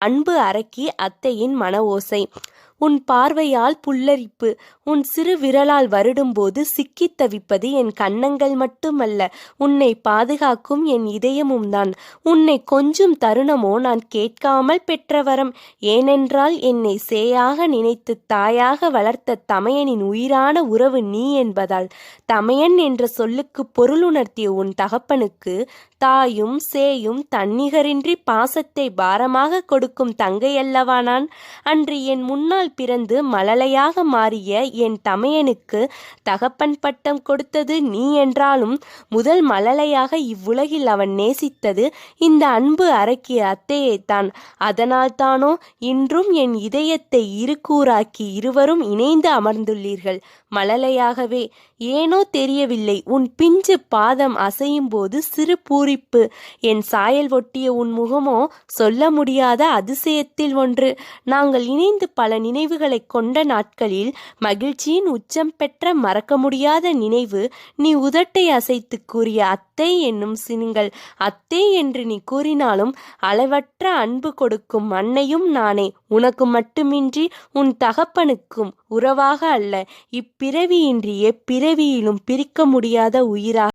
அன்பு அரக்கி அத்தையின் மன ஓசை. உன் பார்வையால் புல்லரிப்பு, உன் சிறு விரலால் வருடும்போது சிக்கித் தவிப்பது என் கன்னங்கள் மட்டுமல்ல, உன்னை பாதுகாக்கும் என் இதயமும் தான். உன்னை கொஞ்சும் தருணமோ நான் கேட்காமல் பெற்ற வரம். ஏனென்றால் என்னை சேயாக நினைத்து தாயாக வளர்த்த தமையனின் உயிரான உறவு நீ என்பதால். தமையன் என்ற சொல்லுக்கு பொருளுணர்த்திய உன் தகப்பனுக்கு தாயும் சேயும் தன்னிகரின்றி பாசத்தை பாரமாக கொடுக்கும் தங்கையல்லவா நான். அன்று என் முன்னால் பிறந்து மழலையாக மாறிய என் தமையனுக்கு தகப்பன் பட்டம் கொடுத்தது நீ என்றாலும் முதல் மழலையாக இவ்வுலகில் அவன் நேசித்தது இந்த அன்பு அரக்கிய அத்தையைத்தான். அதனால்தானோ இன்றும் என் இதயத்தை இருகூறாக்கி இருவரும் இணைந்து அமர்ந்துள்ளீர்கள் மழலையாகவே. ஏனோ தெரியவில்லை, உன் பிஞ்சு பாதம் அசையும் போது சிறு பூரிப்பு. என் சாயல் ஒட்டிய உன் முகமோ சொல்ல முடியாத அதிசயத்தில் ஒன்று. நாங்கள் இணைந்து பல நினைவுகளை கொண்ட நாட்களில் மகிழ்ச்சியின் உச்சம் பெற்ற மறக்க முடியாத நினைவு நீ உதட்டை அசைத்து கூறிய அத்தை என்னும் சினுங்கள். அத்தை என்று நீ கூறினாலும் அளவற்ற அன்பு கொடுக்கும் அன்னையும் நானே, உனக்கு மட்டுமின்றி உன் தகப்பனுக்கும் உறவாக அல்ல, இப்பிறவியின்றி எப்பிறவியிலும் பிரிக்க முடியாத உயிராக.